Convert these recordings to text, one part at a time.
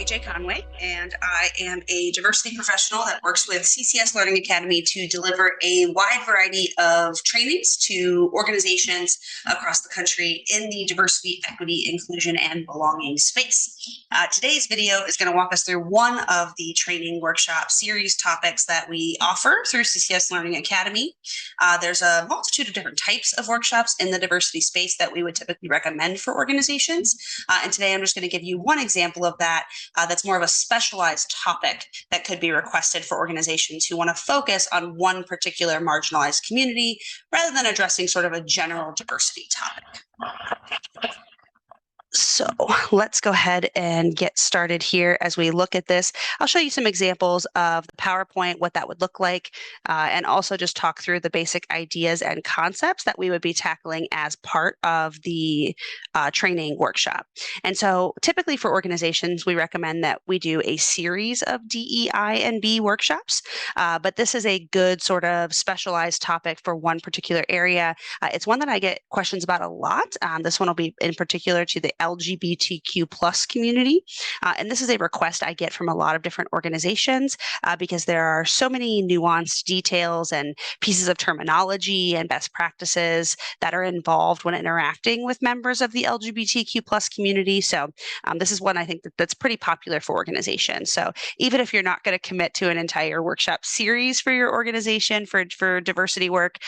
AJ Conway, and I am a diversity professional that works with CCS Learning Academy to deliver a wide variety of trainings to organizations across the country in the diversity, equity, inclusion, and belonging space. Today's video is going to walk us through one of the training workshop series topics that we offer through CCS Learning Academy. There's a multitude of different types of workshops in the diversity space that we would typically recommend for organizations. And today I'm just going to give you one example of that that's more of a specialized topic that could be requested for organizations who want to focus on one particular marginalized community rather than addressing sort of a general diversity topic. So let's go ahead and get started here as we look at this. I'll show you some examples of the PowerPoint, what that would look like, and also just talk through the basic ideas and concepts that we would be tackling as part of the training workshop. And so typically for organizations, we recommend that we do a series of DEI&B workshops, but this is a good sort of specialized topic for one particular area. It's one that I get questions about a lot. This one will be in particular to the LGBTQ plus community. And this is a request I get from a lot of different organizations because there are so many nuanced details and pieces of terminology and best practices that are involved when interacting with members of the LGBTQ plus community. So this is one I think that's pretty popular for organizations. So even if you're not going to commit to an entire workshop series for your organization for diversity work,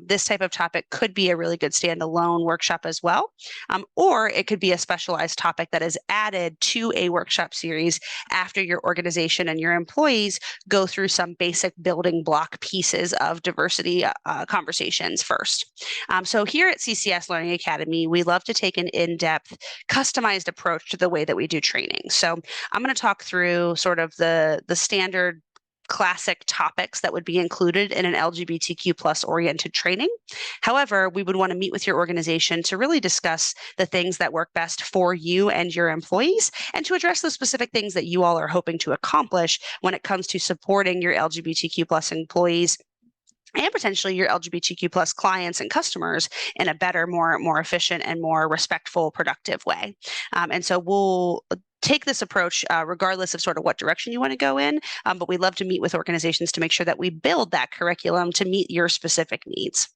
this type of topic could be a really good standalone workshop as well. Or it could be a specialized topic that is added to a workshop series after your organization and your employees go through some basic building block pieces of diversity conversations first. So here at CCS Learning Academy, we love to take an in-depth, customized approach to the way that we do training. So I'm going to talk through sort of the standard classic topics that would be included in an LGBTQ plus oriented training. However, we would want to meet with your organization to really discuss the things that work best for you and your employees and to address the specific things that you all are hoping to accomplish when it comes to supporting your LGBTQ plus employees and potentially your LGBTQ plus clients and customers in a better, more efficient and more respectful, productive way. And so we'll take this approach regardless of sort of what direction you want to go in, but we love to meet with organizations to make sure that we build that curriculum to meet your specific needs.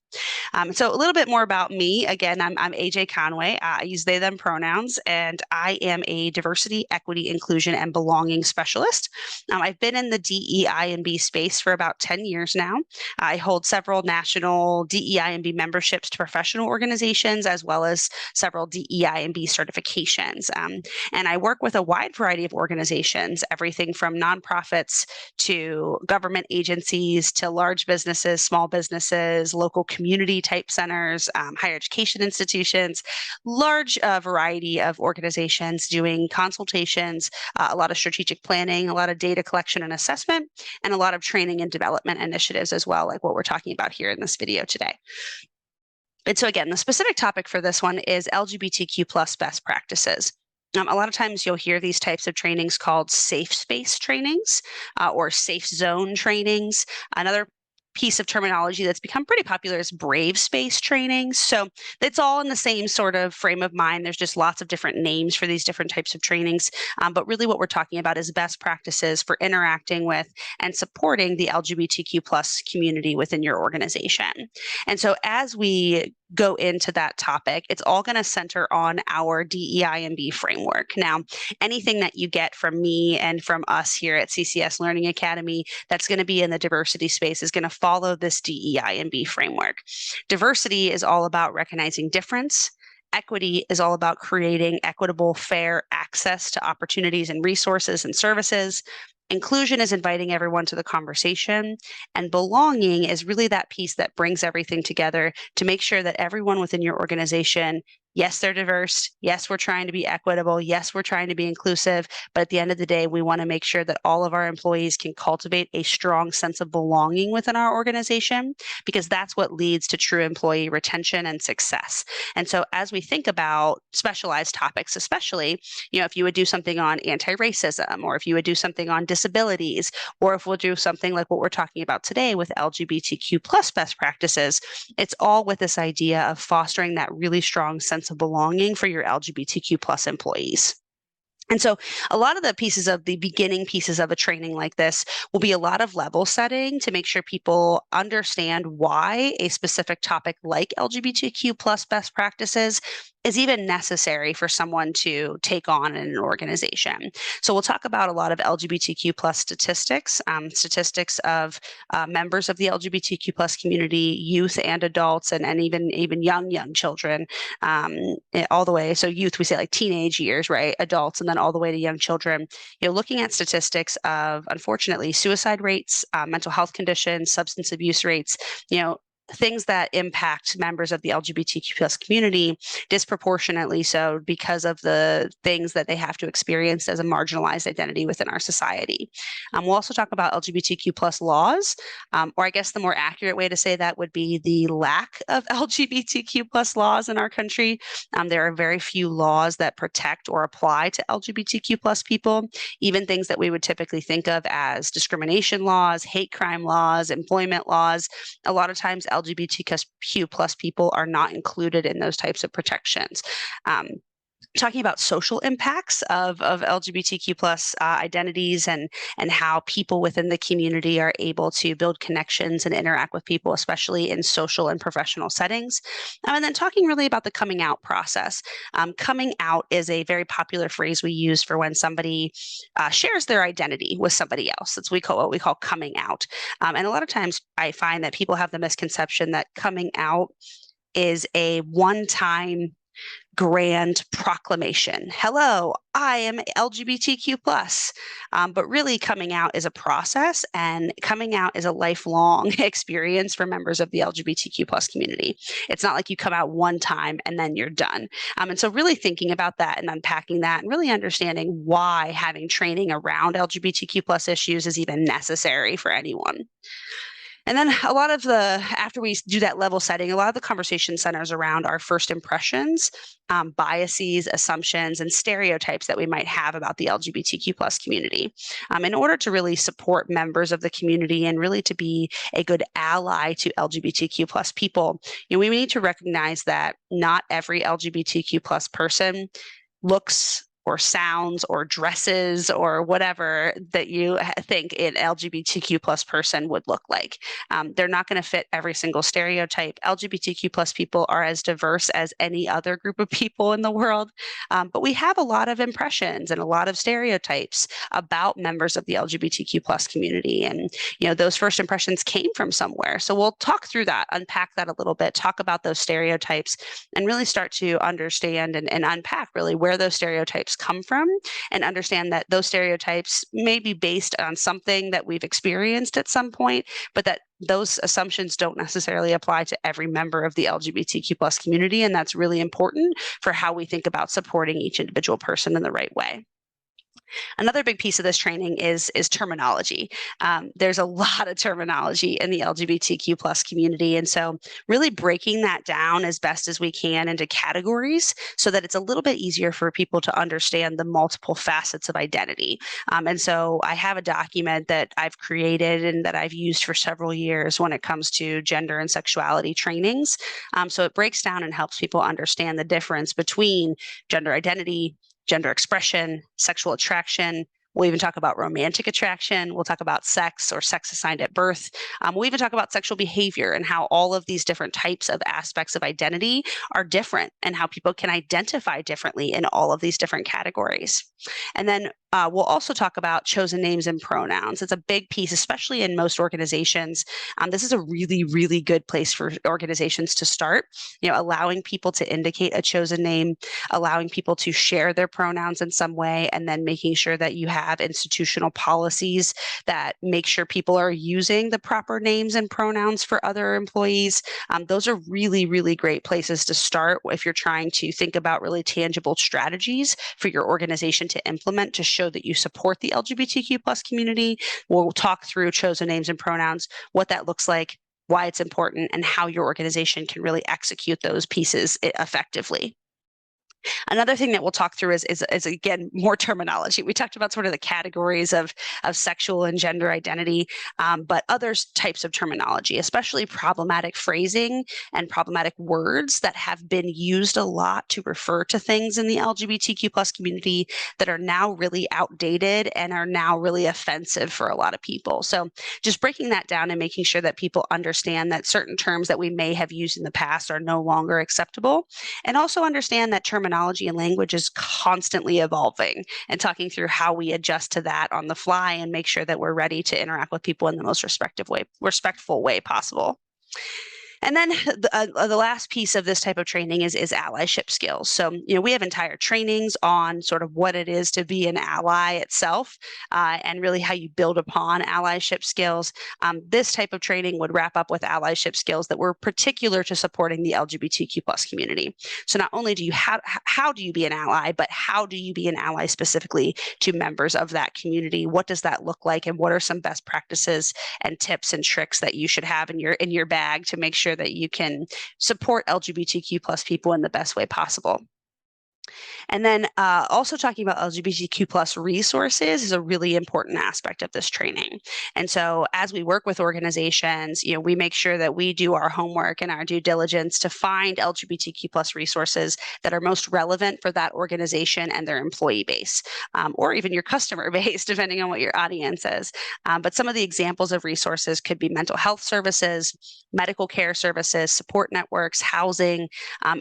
So a little bit more about me. Again, I'm AJ Conway. I use they, them pronouns, and I am a diversity, equity, inclusion, and belonging specialist. I've been in the DEI&B space for about 10 years now. I hold several national DEI&B memberships to professional organizations, as well as several DEI&B certifications. And I work with a wide variety of organizations, everything from nonprofits to government agencies to large businesses, small businesses, local community type centers, higher education institutions, large variety of organizations doing consultations, a lot of strategic planning, a lot of data collection and assessment, and a lot of training and development initiatives as well, like what we're talking about here in this video today. And so again, the specific topic for this one is LGBTQ plus best practices. A lot of times you'll hear these types of trainings called safe space trainings or safe zone trainings. Another piece of terminology that's become pretty popular is brave space trainings. So it's all in the same sort of frame of mind. There's just lots of different names for these different types of trainings. But really what we're talking about is best practices for interacting with and supporting the LGBTQ plus community within your organization. And so as we go into that topic, it's all going to center on our DEI&B framework. Now, anything that you get from me and from us here at CCS Learning Academy that's going to be in the diversity space is going to follow this DEI&B framework. Diversity is all about recognizing difference. Equity is all about creating equitable, fair access to opportunities and resources and services. Inclusion is inviting everyone to the conversation, and belonging is really that piece that brings everything together to make sure that everyone within your organization, yes, they're diverse. Yes, we're trying to be equitable. Yes, we're trying to be inclusive. But at the end of the day, we want to make sure that all of our employees can cultivate a strong sense of belonging within our organization, because that's what leads to true employee retention and success. And so as we think about specialized topics, especially, if you would do something on anti-racism, or if you would do something on disabilities, or if we'll do something like what we're talking about today with LGBTQ plus best practices, it's all with this idea of fostering that really strong sense of belonging for your LGBTQ plus employees. And so a lot of the pieces of the beginning pieces of a training like this will be a lot of level setting to make sure people understand why a specific topic like LGBTQ plus best practices is even necessary for someone to take on in an organization. So we'll talk about a lot of LGBTQ plus statistics, statistics of members of the LGBTQ plus community, youth and adults, and even young children, all the way. So youth, we say like teenage years, right? Adults, and then all the way to young children. Looking at statistics of, unfortunately, suicide rates, mental health conditions, substance abuse rates, things that impact members of the LGBTQ plus community disproportionately so because of the things that they have to experience as a marginalized identity within our society. We'll also talk about LGBTQ plus laws, or I guess the more accurate way to say that would be the lack of LGBTQ plus laws in our country. There are very few laws that protect or apply to LGBTQ plus people, even things that we would typically think of as discrimination laws, hate crime laws, employment laws. A lot of times LGBTQ plus people are not included in those types of protections. Talking about social impacts of LGBTQ plus identities and how people within the community are able to build connections and interact with people, especially in social and professional settings. And then talking really about the coming out process. Coming out is a very popular phrase we use for when somebody shares their identity with somebody else. That's what we call coming out. And a lot of times I find that people have the misconception that coming out is a one-time grand proclamation. Hello, I am LGBTQ plus. But really coming out is a process, and coming out is a lifelong experience for members of the LGBTQ plus community. It's not like you come out one time and then you're done. And so really thinking about that and unpacking that and really understanding why having training around LGBTQ plus issues is even necessary for anyone. And then after we do that level setting, a lot of the conversation centers around our first impressions, biases, assumptions, and stereotypes that we might have about the LGBTQ plus community. In order to really support members of the community and really to be a good ally to LGBTQ plus people, we need to recognize that not every LGBTQ plus person looks or sounds or dresses or whatever that you think an LGBTQ plus person would look like. They're not going to fit every single stereotype. LGBTQ plus people are as diverse as any other group of people in the world, but we have a lot of impressions and a lot of stereotypes about members of the LGBTQ plus community. And, those first impressions came from somewhere. So we'll talk through that, unpack that a little bit, talk about those stereotypes, and really start to understand and unpack really where those stereotypes come from, and understand that those stereotypes may be based on something that we've experienced at some point, but that those assumptions don't necessarily apply to every member of the LGBTQ plus community. And that's really important for how we think about supporting each individual person in the right way. Another big piece of this training is terminology. There's a lot of terminology in the LGBTQ plus community. And so really breaking that down as best as we can into categories so that it's a little bit easier for people to understand the multiple facets of identity. And so I have a document that I've created and that I've used for several years when it comes to gender and sexuality trainings. So it breaks down and helps people understand the difference between gender identity, gender expression, sexual attraction. We'll even talk about romantic attraction. We'll talk about sex or sex assigned at birth. We'll even talk about sexual behavior and how all of these different types of aspects of identity are different and how people can identify differently in all of these different categories. And then we'll also talk about chosen names and pronouns. It's a big piece, especially in most organizations. This is a really, really good place for organizations to start, allowing people to indicate a chosen name, allowing people to share their pronouns in some way, and then making sure that you have institutional policies that make sure people are using the proper names and pronouns for other employees. Those are really, really great places to start if you're trying to think about really tangible strategies for your organization to implement to show that you support the LGBTQ plus community. We'll talk through chosen names and pronouns, what that looks like, why it's important, and how your organization can really execute those pieces effectively. Another thing that we'll talk through is again, more terminology. We talked about sort of the categories of sexual and gender identity, but other types of terminology, especially problematic phrasing and problematic words that have been used a lot to refer to things in the LGBTQ plus community that are now really outdated and are now really offensive for a lot of people. So just breaking that down and making sure that people understand that certain terms that we may have used in the past are no longer acceptable, and also understand that terminology and language is constantly evolving, and talking through how we adjust to that on the fly and make sure that we're ready to interact with people in the most respectful way possible. And then the last piece of this type of training is allyship skills. So, we have entire trainings on sort of what it is to be an ally itself, and really how you build upon allyship skills. This type of training would wrap up with allyship skills that were particular to supporting the LGBTQ plus community. So not only do you how do you be an ally, but how do you be an ally specifically to members of that community? What does that look like, and what are some best practices and tips and tricks that you should have in your bag to make sure that you can support LGBTQ plus people in the best way possible? And then also talking about LGBTQ plus resources is a really important aspect of this training. And so as we work with organizations, we make sure that we do our homework and our due diligence to find LGBTQ plus resources that are most relevant for that organization and their employee base, or even your customer base, depending on what your audience is. But some of the examples of resources could be mental health services, medical care services, support networks, housing,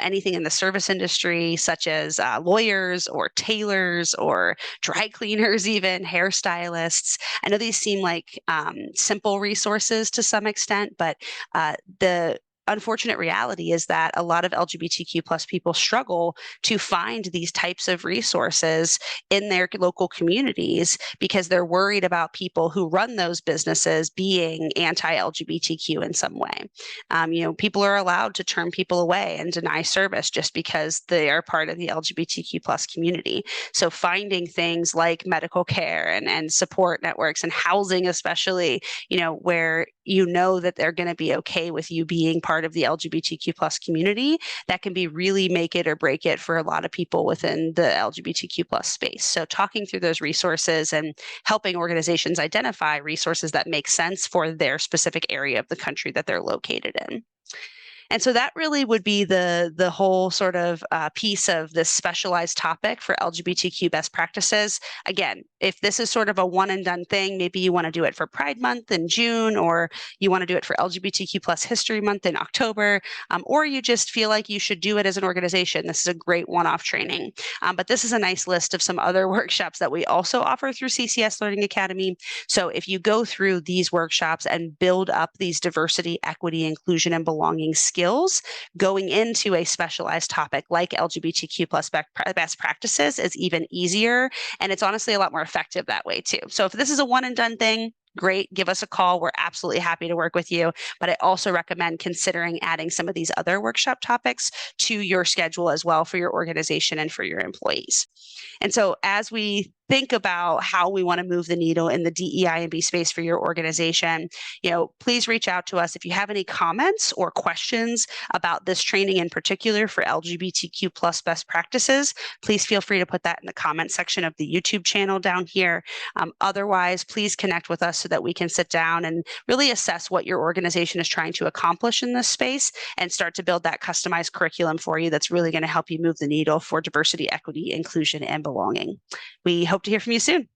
anything in the service industry, such as lawyers or tailors or dry cleaners, even hairstylists. I know these seem like simple resources to some extent, but the unfortunate reality is that a lot of LGBTQ plus people struggle to find these types of resources in their local communities because they're worried about people who run those businesses being anti-LGBTQ in some way. People are allowed to turn people away and deny service just because they are part of the LGBTQ plus community. So finding things like medical care and support networks and housing, especially, where that they're going to be okay with you being part of the LGBTQ plus community, that can be really make it or break it for a lot of people within the LGBTQ plus space. So talking through those resources and helping organizations identify resources that make sense for their specific area of the country that they're located in. And so that really would be the whole sort of piece of this specialized topic for LGBTQ best practices. Again, if this is sort of a one and done thing, maybe you want to do it for Pride Month in June, or you want to do it for LGBTQ plus History Month in October, or you just feel like you should do it as an organization. This is a great one-off training. But this is a nice list of some other workshops that we also offer through CCS Learning Academy. So if you go through these workshops and build up these diversity, equity, inclusion, and belonging skills, going into a specialized topic like LGBTQ plus best practices is even easier. And it's honestly a lot more effective that way too. So if this is a one and done thing, great, give us a call. We're absolutely happy to work with you. But I also recommend considering adding some of these other workshop topics to your schedule as well for your organization and for your employees. And so as we think about how we want to move the needle in the DEI&B space for your organization, please reach out to us if you have any comments or questions about this training in particular for LGBTQ plus best practices. Please feel free to put that in the comment section of the YouTube channel down here. Otherwise, please connect with us so that we can sit down and really assess what your organization is trying to accomplish in this space and start to build that customized curriculum for you that's really going to help you move the needle for diversity, equity, inclusion, and belonging. We hope to hear from you soon.